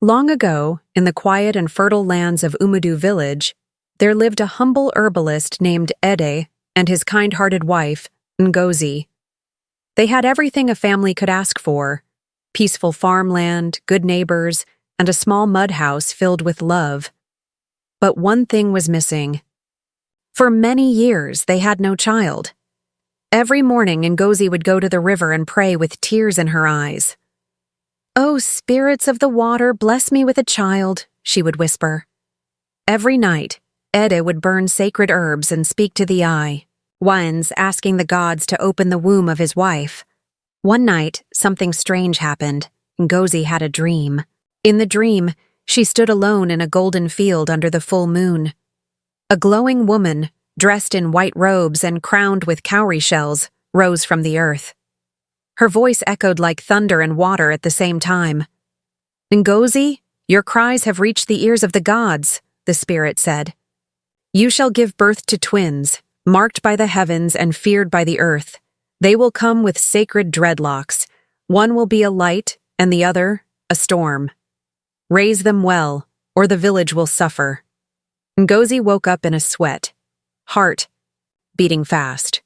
Long ago, in the quiet and fertile lands of Umudu village, there lived a humble herbalist named Ede and his kind-hearted wife, Ngozi. They had everything a family could ask for: peaceful farmland, good neighbors, and a small mud house filled with love. But one thing was missing. For many years, they had no child. Every morning, Ngozi would go to the river and pray with tears in her eyes. "Oh, spirits of the water, bless me with a child," she would whisper. Every night, Ede would burn sacred herbs and speak to the eye, once asking the gods to open the womb of his wife. One night, something strange happened. Ngozi had a dream. In the dream, she stood alone in a golden field under the full moon. A glowing woman, dressed in white robes and crowned with cowrie shells, rose from the earth. Her voice echoed like thunder and water at the same time. "Ngozi, your cries have reached the ears of the gods," the spirit said. "You shall give birth to twins, marked by the heavens and feared by the earth. They will come with sacred dreadlocks. One will be a light and the other a storm. Raise them well, or the village will suffer." Ngozi woke up in a sweat, heart beating fast.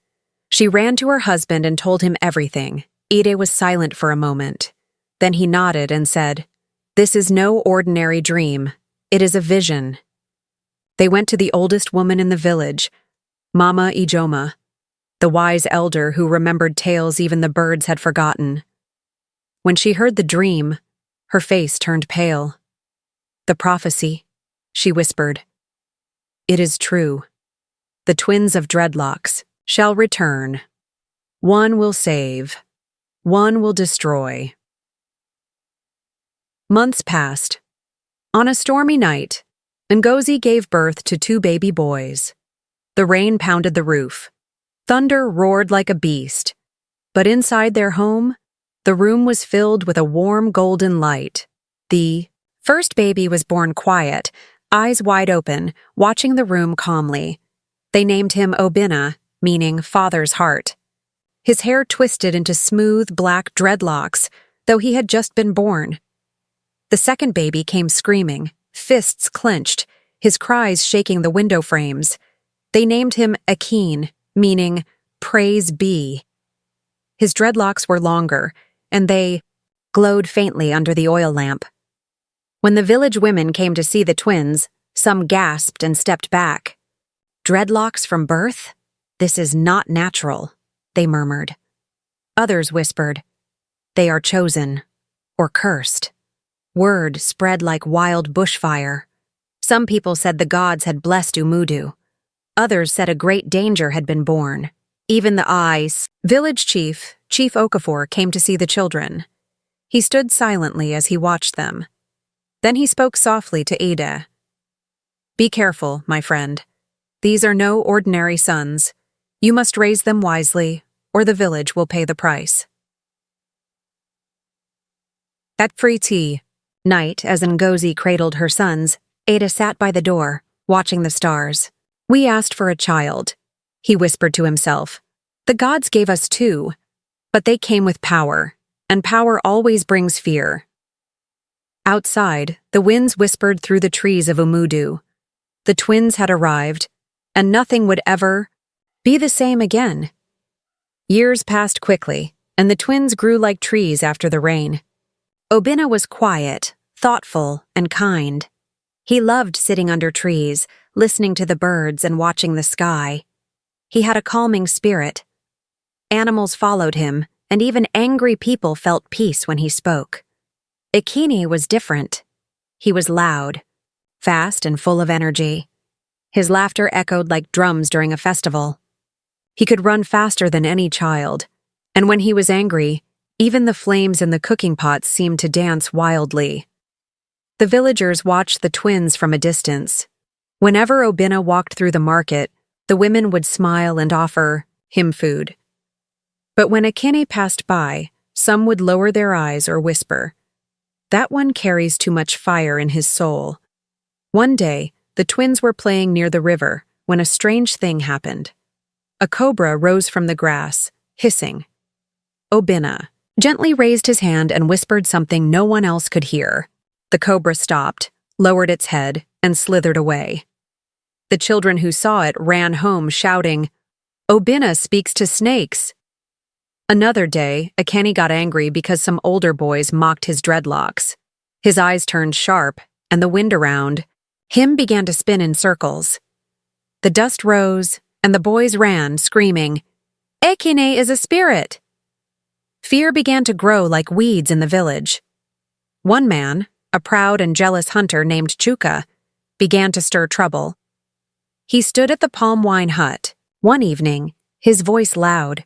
She ran to her husband and told him everything. Ede was silent for a moment. Then he nodded and said, "This is no ordinary dream. It is a vision." They went to the oldest woman in the village, Mama Ijoma, the wise elder who remembered tales even the birds had forgotten. When she heard the dream, her face turned pale. "The prophecy," she whispered. "It is true. The twins of Dreadlocks shall return. One will save. One will destroy." Months passed. On a stormy night, Ngozi gave birth to 2 baby boys. The rain pounded the roof. Thunder roared like a beast. But inside their home, the room was filled with a warm golden light. The first baby was born quiet, eyes wide open, watching the room calmly. They named him Obinna, meaning father's heart. His hair twisted into smooth black dreadlocks, though he had just been born. The second baby came screaming, fists clenched, his cries shaking the window frames. They named him Akin, meaning praise be. His dreadlocks were longer, and they glowed faintly under the oil lamp. When the village women came to see the twins, some gasped and stepped back. "Dreadlocks from birth? This is not natural," they murmured. Others whispered, "They are chosen, or cursed." Word spread like wild bushfire. Some people said the gods had blessed Umudu. Others said a great danger had been born. Even the village chief, Chief Okafor, came to see the children. He stood silently as he watched them. Then he spoke softly to Ede. "Be careful, my friend. These are no ordinary sons. You must raise them wisely, or the village will pay the price." At Free night, as Ngozi cradled her sons, Ede sat by the door, watching the stars. "We asked for a child," he whispered to himself. "The gods gave us 2, but they came with power, and power always brings fear." Outside, the winds whispered through the trees of Umudu. The twins had arrived, and nothing would ever be the same again. Years passed quickly, and the twins grew like trees after the rain. Obinna was quiet, thoughtful, and kind. He loved sitting under trees, listening to the birds and watching the sky. He had a calming spirit. Animals followed him, and even angry people felt peace when he spoke. Ikini was different. He was loud, fast and full of energy. His laughter echoed like drums during a festival. He could run faster than any child, and when he was angry, even the flames in the cooking pots seemed to dance wildly. The villagers watched the twins from a distance. Whenever Obinna walked through the market, the women would smile and offer him food. But when Ikini passed by, some would lower their eyes or whisper, "That one carries too much fire in his soul." One day, the twins were playing near the river when a strange thing happened. A cobra rose from the grass, hissing. Obinna gently raised his hand and whispered something no one else could hear. The cobra stopped, lowered its head, and slithered away. The children who saw it ran home shouting, "Obina speaks to snakes!" Another day, Akeni got angry because some older boys mocked his dreadlocks. His eyes turned sharp, and the wind around him began to spin in circles. The dust rose, and the boys ran, screaming, "Ekine is a spirit!" Fear began to grow like weeds in the village. One man, a proud and jealous hunter named Chuka, began to stir trouble. He stood at the palm wine hut, one evening, his voice loud.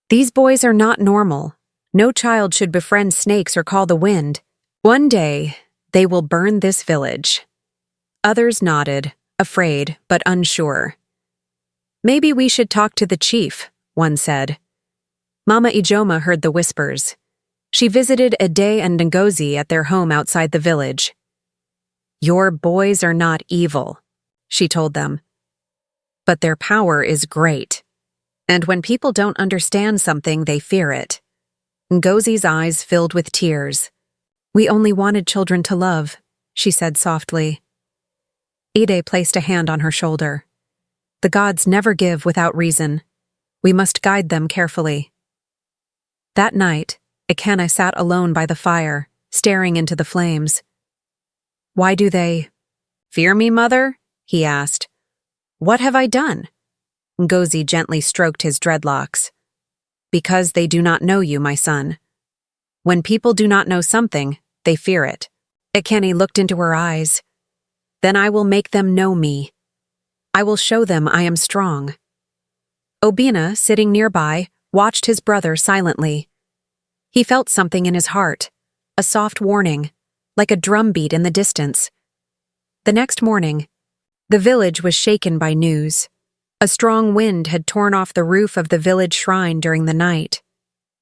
"These boys are not normal. No child should befriend snakes or call the wind. One day, they will burn this village." Others nodded, afraid but unsure. "Maybe we should talk to the chief," one said. Mama Ijoma heard the whispers. She visited Ade and Ngozi at their home outside the village. "Your boys are not evil," she told them. "But their power is great. And when people don't understand something, they fear it." Ngozi's eyes filled with tears. "We only wanted children to love," she said softly. Ide placed a hand on her shoulder. "The gods never give without reason. We must guide them carefully." That night, Ekene sat alone by the fire, staring into the flames. "Why do they fear me, mother?" he asked. "What have I done?" Ngozi gently stroked his dreadlocks. "Because they do not know you, my son. When people do not know something, they fear it." Ekene looked into her eyes. "Then I will make them know me. I will show them I am strong." Obina, sitting nearby, watched his brother silently. He felt something in his heart, a soft warning, like a drumbeat in the distance. The next morning, the village was shaken by news. A strong wind had torn off the roof of the village shrine during the night.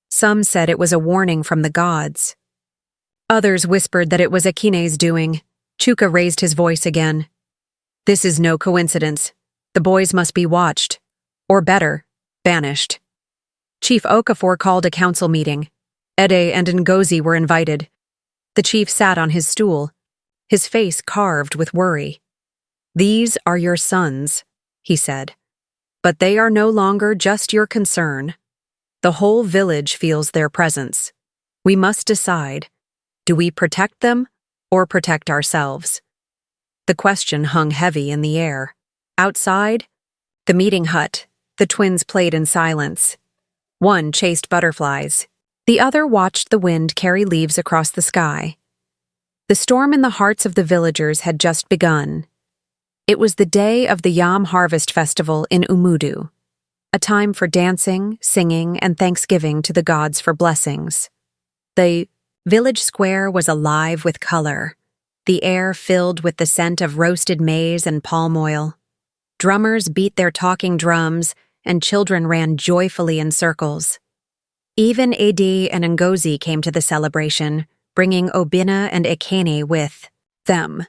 Some said it was a warning from the gods. Others whispered that it was Akine's doing. Chuka raised his voice again. "This is no coincidence. The boys must be watched. Or better, banished." Chief Okafor called a council meeting. Ede and Ngozi were invited. The chief sat on his stool, his face carved with worry. "These are your sons," he said. "But they are no longer just your concern. The whole village feels their presence. We must decide, do we protect them or protect ourselves?" The question hung heavy in the air. Outside the meeting hut, the twins played in silence. One chased butterflies. The other watched the wind carry leaves across the sky. The storm in the hearts of the villagers had just begun. It was the day of the Yam Harvest Festival in Umudu, a time for dancing, singing, and thanksgiving to the gods for blessings. The village square was alive with color, the air filled with the scent of roasted maize and palm oil. Drummers beat their talking drums, and children ran joyfully in circles. Even Ade and Ngozi came to the celebration, bringing Obina and Ekene with them.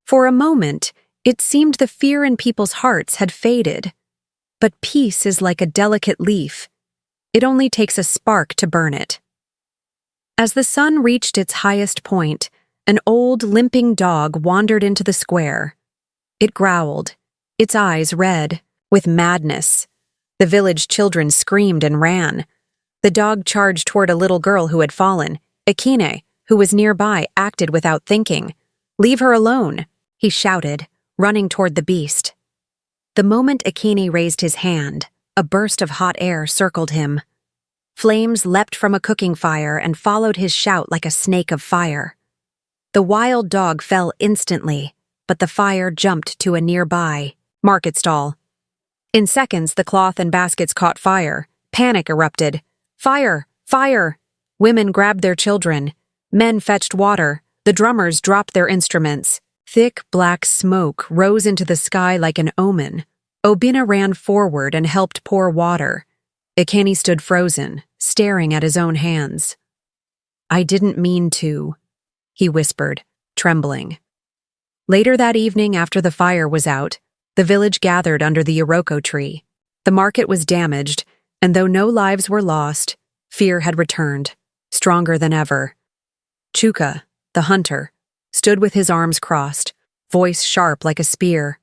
For a moment, it seemed the fear in people's hearts had faded. But peace is like a delicate leaf. It only takes a spark to burn it. As the sun reached its highest point, an old, limping dog wandered into the square. It growled, its eyes red, with madness. The village children screamed and ran. The dog charged toward a little girl who had fallen. Ekene, who was nearby, acted without thinking. "Leave her alone," he shouted, running toward the beast. The moment Ekene raised his hand, a burst of hot air circled him. Flames leapt from a cooking fire and followed his shout like a snake of fire. The wild dog fell instantly, but the fire jumped to a nearby market stall. In seconds, the cloth and baskets caught fire. Panic erupted. "Fire! Fire!" Women grabbed their children. Men fetched water. The drummers dropped their instruments. Thick black smoke rose into the sky like an omen. Obina ran forward and helped pour water. Ekene stood frozen, staring at his own hands. "I didn't mean to," he whispered, trembling. Later that evening, after the fire was out, the village gathered under the Iroko tree. The market was damaged, and though no lives were lost, fear had returned, stronger than ever. Chuka, the hunter, stood with his arms crossed, voice sharp like a spear.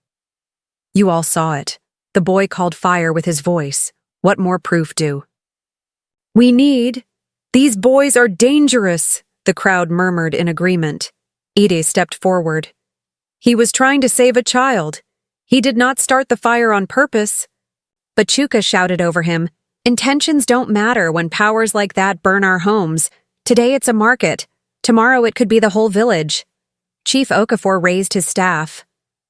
You all saw it. The boy called fire with his voice. What more proof do? These boys are dangerous, the crowd murmured in agreement. Ide stepped forward. He was trying to save a child. He did not start the fire on purpose. But Chuka shouted over him, intentions don't matter when powers like that burn our homes. Today it's a market. Tomorrow it could be the whole village. Chief Okafor raised his staff.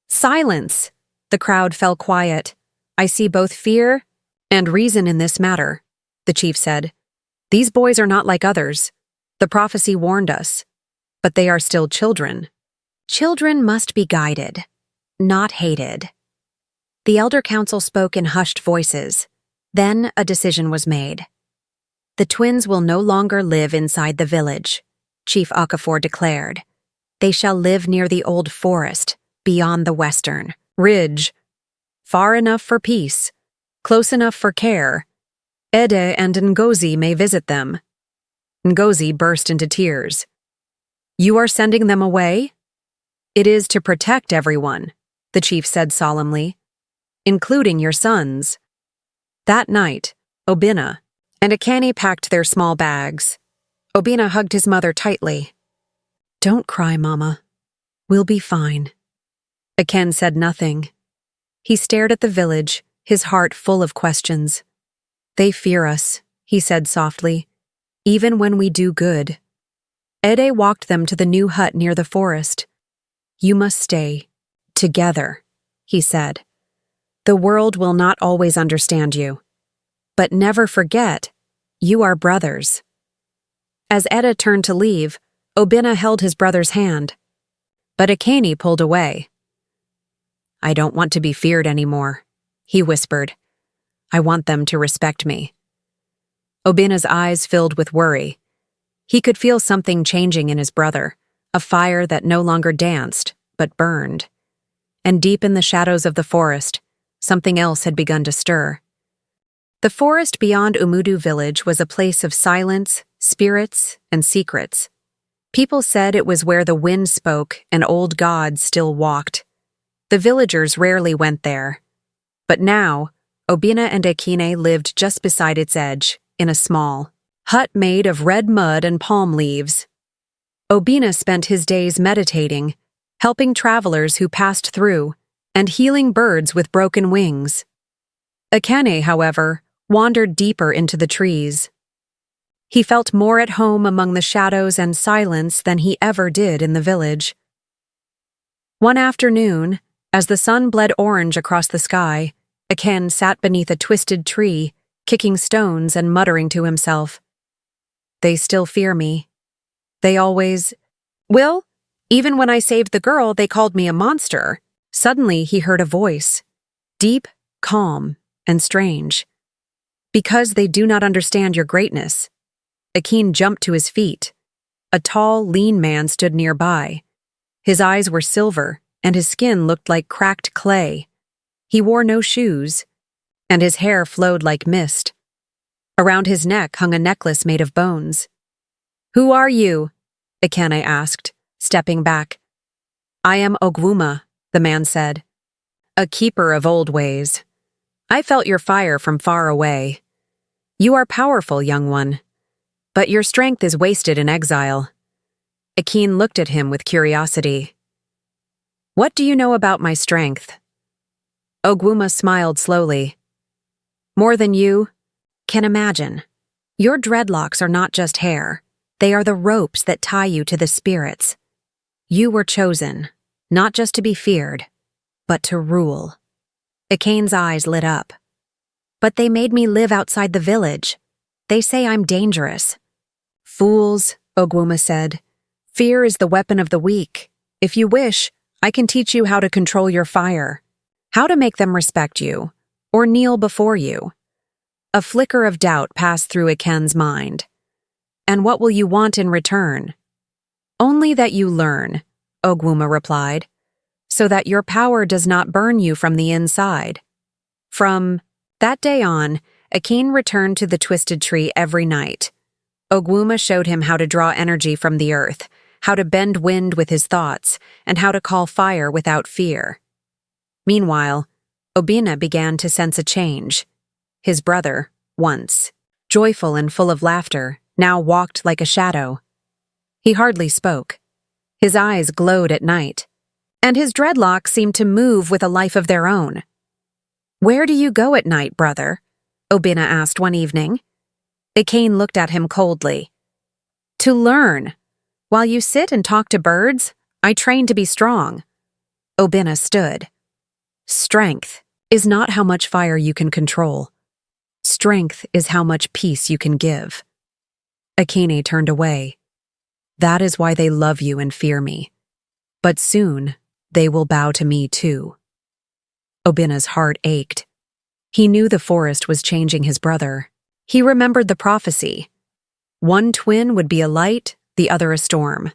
Silence! The crowd fell quiet. I see both fear and reason in this matter, the chief said. These boys are not like others. The prophecy warned us. But they are still children. Children must be guided, not hated. The elder council spoke in hushed voices. Then a decision was made. The twins will no longer live inside the village, Chief Okafor declared. They shall live near the old forest, beyond the western ridge. Far enough for peace, close enough for care. Ede and Ngozi may visit them. Ngozi burst into tears. You are sending them away? It is to protect everyone, the chief said solemnly, including your sons. That night, Obinna and Akani packed their small bags. Obinna hugged his mother tightly. Don't cry, Mama. We'll be fine. Aken said nothing. He stared at the village, his heart full of questions. They fear us, he said softly, even when we do good. Ede walked them to the new hut near the forest. You must stay. Together, he said. The world will not always understand you. But never forget, you are brothers. As Ede turned to leave, Obinna held his brother's hand. But Akani pulled away. I don't want to be feared anymore, he whispered. I want them to respect me. Obinna's eyes filled with worry. He could feel something changing in his brother, a fire that no longer danced, but burned. And deep in the shadows of the forest, something else had begun to stir. The forest beyond Umudu village was a place of silence, spirits, and secrets. People said it was where the wind spoke and old gods still walked. The villagers rarely went there. But now, Obinna and Akine lived just beside its edge, in a small hut made of red mud and palm leaves. Obinna spent his days meditating, helping travelers who passed through, and healing birds with broken wings. Akane, however, wandered deeper into the trees. He felt more at home among the shadows and silence than he ever did in the village. One afternoon, as the sun bled orange across the sky, Aken sat beneath a twisted tree, kicking stones and muttering to himself. They still fear me. They always... Will, even when I saved the girl, they called me a monster. Suddenly he heard a voice, deep, calm, and strange. Because they do not understand your greatness. Aken jumped to his feet. A tall, lean man stood nearby. His eyes were silver, and his skin looked like cracked clay. He wore no shoes, and his hair flowed like mist. Around his neck hung a necklace made of bones. Who are you? Akane asked, stepping back. I am Ogwuma, the man said. A keeper of old ways. I felt your fire from far away. You are powerful, young one. But your strength is wasted in exile. Aken looked at him with curiosity. What do you know about my strength? Ogwuma smiled slowly. More than you can imagine. Your dreadlocks are not just hair. They are the ropes that tie you to the spirits. You were chosen, not just to be feared, but to rule. Akane's eyes lit up. But they made me live outside the village. They say I'm dangerous. Fools, Ogwuma said. Fear is the weapon of the weak. If you wish, I can teach you how to control your fire, how to make them respect you, or kneel before you. A flicker of doubt passed through Aken's mind. And what will you want in return? Only that you learn, Ogwuma replied, so that your power does not burn you from the inside. From that day on, Aken returned to the twisted tree every night. Ogwuma showed him how to draw energy from the earth, how to bend wind with his thoughts, and how to call fire without fear. Meanwhile, Obina began to sense a change. His brother, once joyful and full of laughter, now walked like a shadow. He hardly spoke. His eyes glowed at night, and his dreadlocks seemed to move with a life of their own. "Where do you go at night, brother?" Obina asked one evening. Akane looked at him coldly. "To learn. While you sit and talk to birds, I train to be strong." Obina stood. "Strength is not how much fire you can control. Strength is how much peace you can give." Akane turned away. "That is why they love you and fear me. But soon, they will bow to me too." Obina's heart ached. He knew the forest was changing his brother. He remembered the prophecy. One twin would be a light, the other a storm.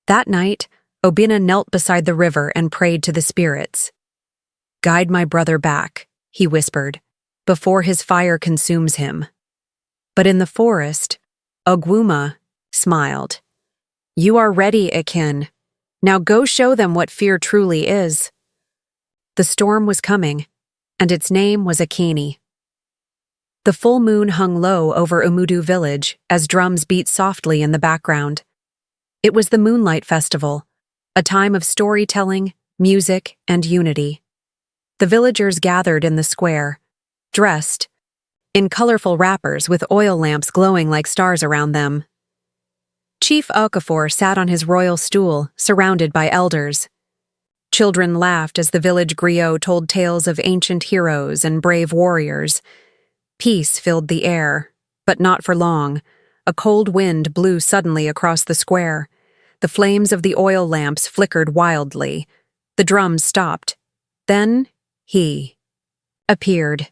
That night, Obina knelt beside the river and prayed to the spirits. "Guide my brother back," he whispered, "before his fire consumes him." But in the forest, Ogwuma smiled. "You are ready, Akin. Now go show them what fear truly is." The storm was coming, and its name was Akini. The full moon hung low over Umudu village as drums beat softly in the background. It was the Moonlight Festival, a time of storytelling, music, and unity. The villagers gathered in the square, dressed in colorful wrappers with oil lamps glowing like stars around them. Chief Okafor sat on his royal stool, surrounded by elders. Children laughed as the village griot told tales of ancient heroes and brave warriors. Peace filled the air, but not for long. A cold wind blew suddenly across the square. The flames of the oil lamps flickered wildly. The drums stopped. Then he appeared.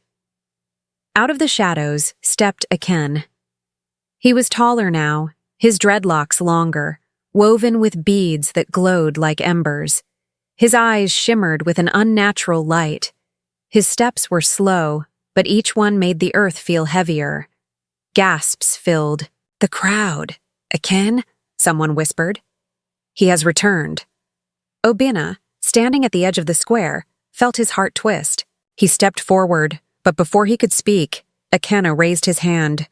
Out of the shadows stepped Aken. He was taller now, his dreadlocks longer, woven with beads that glowed like embers. His eyes shimmered with an unnatural light. His steps were slow, but each one made the earth feel heavier. Gasps filled the crowd. "Aken?" someone whispered. "He has returned." Obina, standing at the edge of the square, felt his heart twist. He stepped forward, but before he could speak, Akana raised his hand.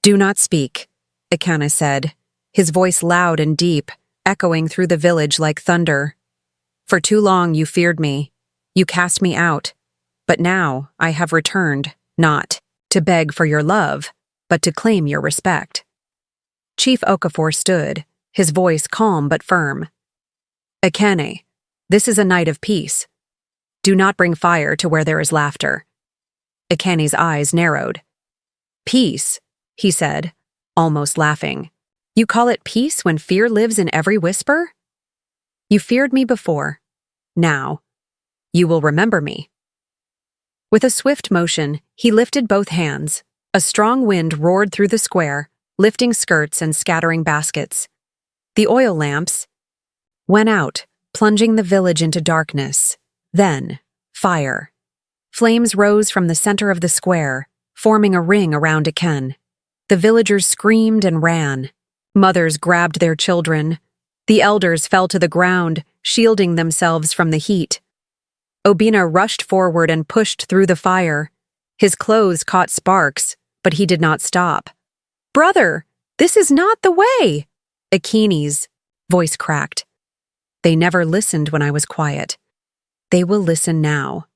"Do not speak," Akana said, his voice loud and deep, echoing through the village like thunder. "For too long you feared me. You cast me out. But now I have returned, not to beg for your love, but to claim your respect." Chief Okafor stood, his voice calm but firm. "Akane, this is a night of peace. Do not bring fire to where there is laughter." Akane's eyes narrowed. "Peace," he said, almost laughing. "You call it peace when fear lives in every whisper? You feared me before. Now, you will remember me." With a swift motion, he lifted both hands. A strong wind roared through the square, lifting skirts and scattering baskets. The oil lamps went out, plunging the village into darkness. Then, fire. Flames rose from the center of the square, forming a ring around Aken. The villagers screamed and ran. Mothers grabbed their children. The elders fell to the ground, shielding themselves from the heat. Obina rushed forward and pushed through the fire. His clothes caught sparks, but he did not stop. "Brother, this is not the way!" Akini's voice cracked. "They never listened when I was quiet. They will listen now."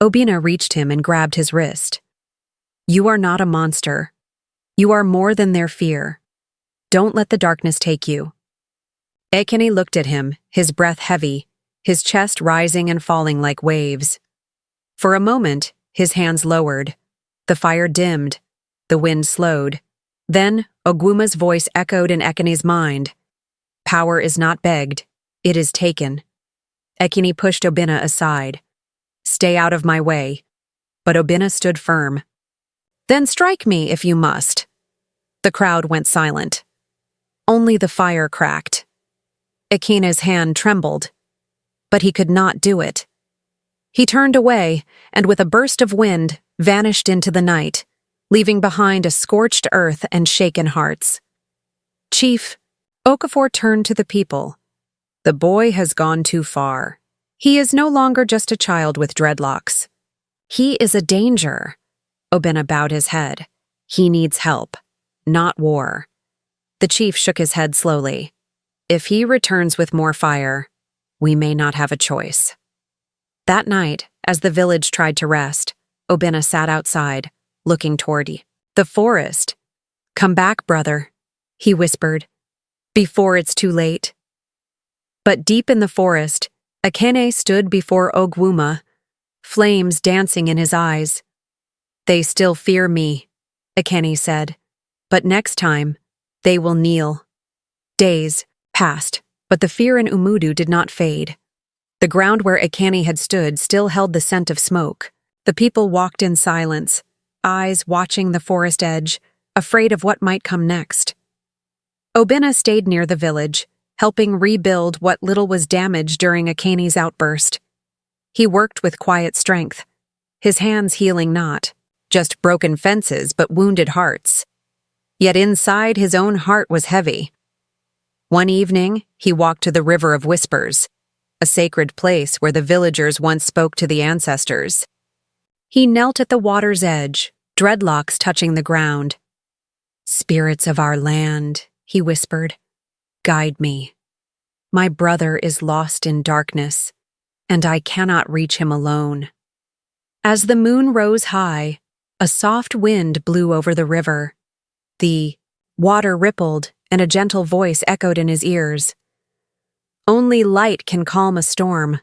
Obina reached him and grabbed his wrist. "You are not a monster. You are more than their fear. Don't let the darkness take you." Akini looked at him, his breath heavy, his chest rising and falling like waves. For a moment, his hands lowered. The fire dimmed. The wind slowed. Then, Ogwuma's voice echoed in Ekini's mind. "Power is not begged. It is taken." Ekini pushed Obina aside. "Stay out of my way." But Obina stood firm. "Then strike me if you must." The crowd went silent. Only the fire cracked. Akina's hand trembled, but he could not do it. He turned away, and with a burst of wind, vanished into the night, leaving behind a scorched earth and shaken hearts. "Chief," Okafor turned to the people. The boy has gone too far. He is no longer just a child with dreadlocks. He is a danger. Obina bowed his head. He needs help, not war. The chief shook his head slowly. If he returns with more fire, we may not have a choice. That night, as the village tried to rest, Obina sat outside, looking toward the forest. Come back, brother, he whispered, before it's too late. But deep in the forest, Ekene stood before Ogwuma, flames dancing in his eyes. They still fear me, Ekene said, but next time, they will kneel. Days passed, but the fear in Umudu did not fade. The ground where Ekene had stood still held the scent of smoke. The people walked in silence, eyes watching the forest edge, afraid of what might come next. Obina stayed near the village, helping rebuild what little was damaged during Ekene's outburst. He worked with quiet strength, his hands healing not just broken fences but wounded hearts. Yet inside his own heart was heavy. One evening, he walked to the River of Whispers, a sacred place where the villagers once spoke to the ancestors. He knelt at the water's edge, dreadlocks touching the ground. "Spirits of our land," he whispered, "guide me. My brother is lost in darkness, and I cannot reach him alone." As the moon rose high, a soft wind blew over the river. The water rippled, and a gentle voice echoed in his ears. Only light can calm a storm,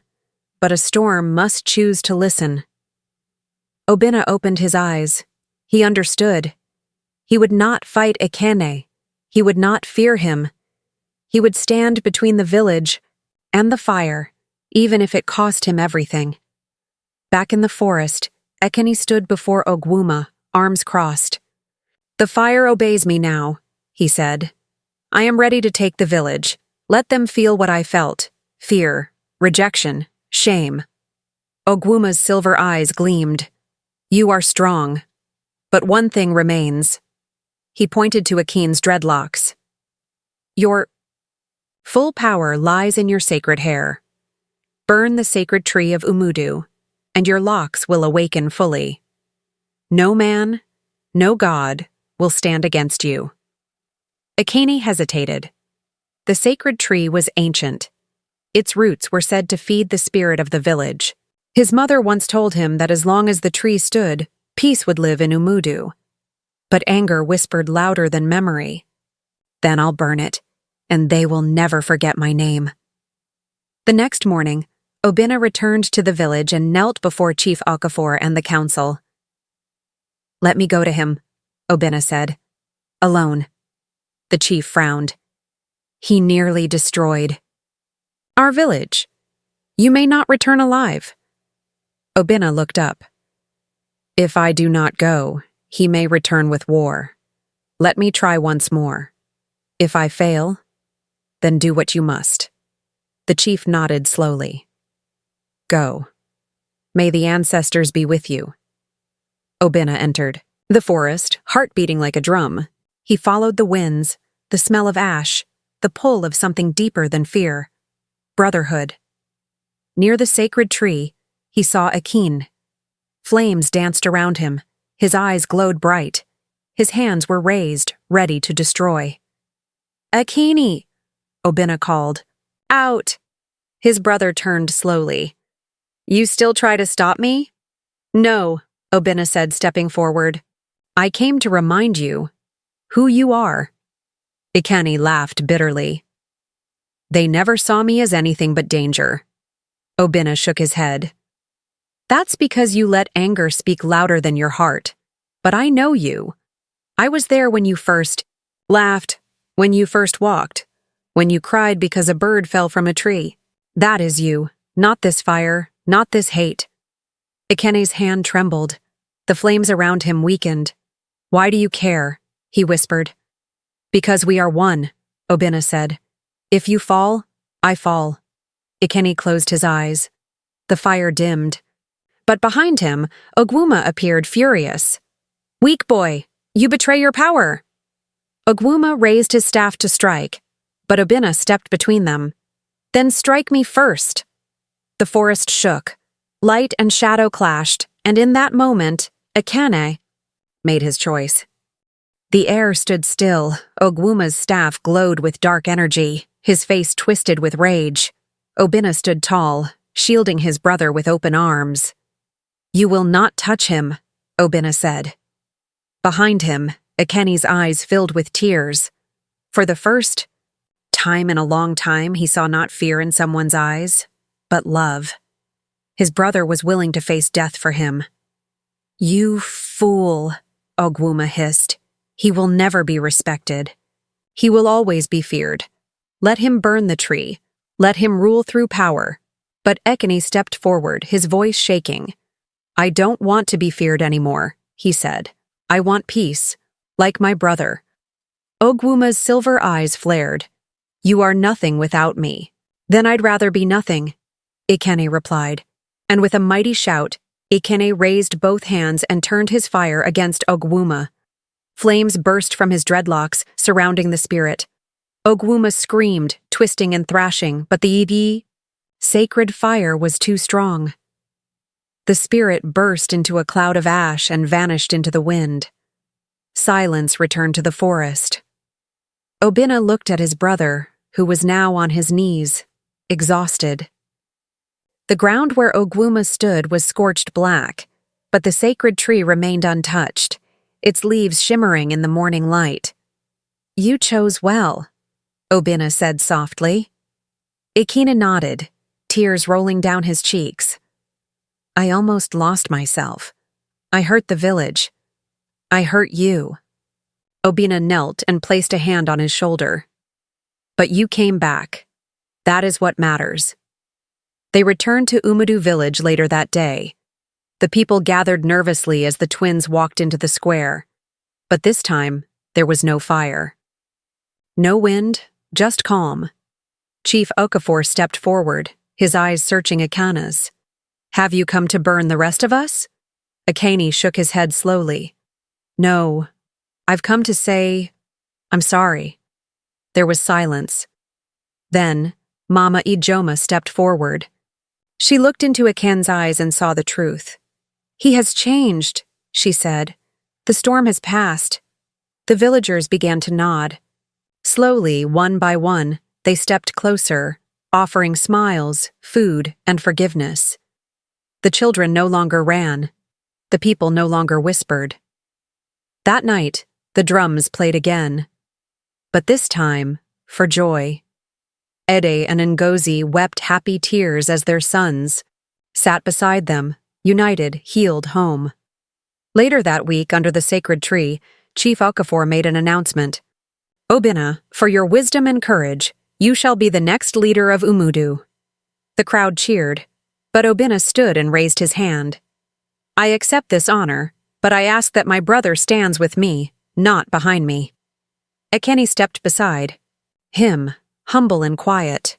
but a storm must choose to listen. Obina opened his eyes. He understood. He would not fight Ekene. He would not fear him. He would stand between the village and the fire, even if it cost him everything. Back in the forest, Ekene stood before Ogwuma, arms crossed. "The fire obeys me now," he said. "I am ready to take the village. Let them feel what I felt: fear, rejection, shame." Ogwuma's silver eyes gleamed. "You are strong. But one thing remains." He pointed to Akin's dreadlocks. "Your full power lies in your sacred hair. Burn the sacred tree of Umudu, and your locks will awaken fully. No man, no god, will stand against you." Ekene hesitated. The sacred tree was ancient. Its roots were said to feed the spirit of the village. His mother once told him that as long as the tree stood, peace would live in Umudu. But anger whispered louder than memory. "Then I'll burn it, and they will never forget my name." The next morning, Obina returned to the village and knelt before Chief Okafor and the council. "Let me go to him," Obina said. "Alone." The chief frowned. "He nearly destroyed our village. You may not return alive." Obina looked up. "If I do not go, he may return with war. Let me try once more. If I fail, then do what you must." The chief nodded slowly. "Go. May the ancestors be with you." Obina entered the forest, heart beating like a drum. He followed the winds, the smell of ash, the pull of something deeper than fear: brotherhood. Near the sacred tree, he saw Akin. Flames danced around him. His eyes glowed bright. His hands were raised, ready to destroy. "Akini!" Obina called. "Out!" His brother turned slowly. "You still try to stop me?" "No," Obina said, stepping forward. "I came to remind you who you are." Ekene laughed bitterly. "They never saw me as anything but danger." Obina shook his head. "That's because you let anger speak louder than your heart. But I know you. I was there when you first laughed, when you first walked, when you cried because a bird fell from a tree. That is you, not this fire, not this hate." Ekene's hand trembled. The flames around him weakened. "Why do you care?" he whispered. "Because we are one," Obina said. "If you fall, I fall." Ekene closed his eyes. The fire dimmed. But behind him, Ogwuma appeared furious. "Weak boy, you betray your power." Ogwuma raised his staff to strike, but Obina stepped between them. "Then strike me first." The forest shook. Light and shadow clashed, and in that moment, Ekene made his choice. The air stood still. Ogwuma's staff glowed with dark energy, his face twisted with rage. Obina stood tall, shielding his brother with open arms. "You will not touch him," Obina said. Behind him, Ekene's eyes filled with tears. For the first time in a long time, he saw not fear in someone's eyes, but love. His brother was willing to face death for him. "You fool," Ogwuma hissed. "He will never be respected. He will always be feared. Let him burn the tree. Let him rule through power." But Ekene stepped forward, his voice shaking. "I don't want to be feared anymore," he said. "I want peace, like my brother." Ogwuma's silver eyes flared. "You are nothing without me." "Then I'd rather be nothing," Ekene replied. And with a mighty shout, Ekene raised both hands and turned his fire against Ogwuma. Flames burst from his dreadlocks, surrounding the spirit. Ogwuma screamed, twisting and thrashing, but the sacred fire was too strong. The spirit burst into a cloud of ash and vanished into the wind. Silence returned to the forest. Obina looked at his brother, who was now on his knees, exhausted. The ground where Ogwuma stood was scorched black, but the sacred tree remained untouched, its leaves shimmering in the morning light. "You chose well," Obina said softly. Ekene nodded, tears rolling down his cheeks. "I almost lost myself. I hurt the village. I hurt you." Obina knelt and placed a hand on his shoulder. "But you came back. That is what matters." They returned to Umudu village later that day. The people gathered nervously as the twins walked into the square. But this time, there was no fire. No wind, just calm. Chief Okafor stepped forward, his eyes searching Ekene's. "Have you come to burn the rest of us?" Ekene shook his head slowly. "No, I've come to say, I'm sorry." There was silence. Then, Mama Ijoma stepped forward. She looked into Ekene's eyes and saw the truth. "He has changed," she said. "The storm has passed." The villagers began to nod. Slowly, one by one, they stepped closer, offering smiles, food, and forgiveness. The children no longer ran. The people no longer whispered. That night, the drums played again. But this time, for joy. Ede and Ngozi wept happy tears as their sons sat beside them, united, healed home. Later that week, under the sacred tree, Chief Okafor made an announcement. "Obina, for your wisdom and courage, you shall be the next leader of Umudu." The crowd cheered, but Obina stood and raised his hand. "I accept this honor, but I ask that my brother stands with me, not behind me." Ekene stepped beside him, humble and quiet.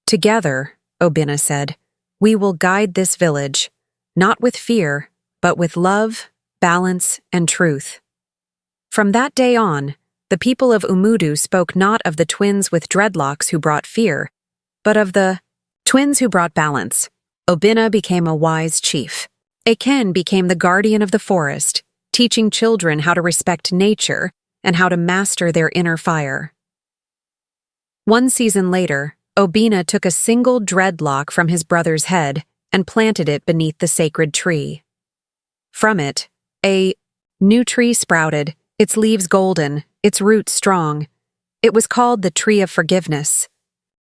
"Together," Obina said, "we will guide this village, not with fear, but with love, balance, and truth." From that day on, the people of Umudu spoke not of the twins with dreadlocks who brought fear, but of the twins who brought balance. Obina became a wise chief. Ekene became the guardian of the forest, teaching children how to respect nature and how to master their inner fire. One season later, Obina took a single dreadlock from his brother's head and planted it beneath the sacred tree. From it, a new tree sprouted, its leaves golden, its roots strong. It was called the Tree of Forgiveness.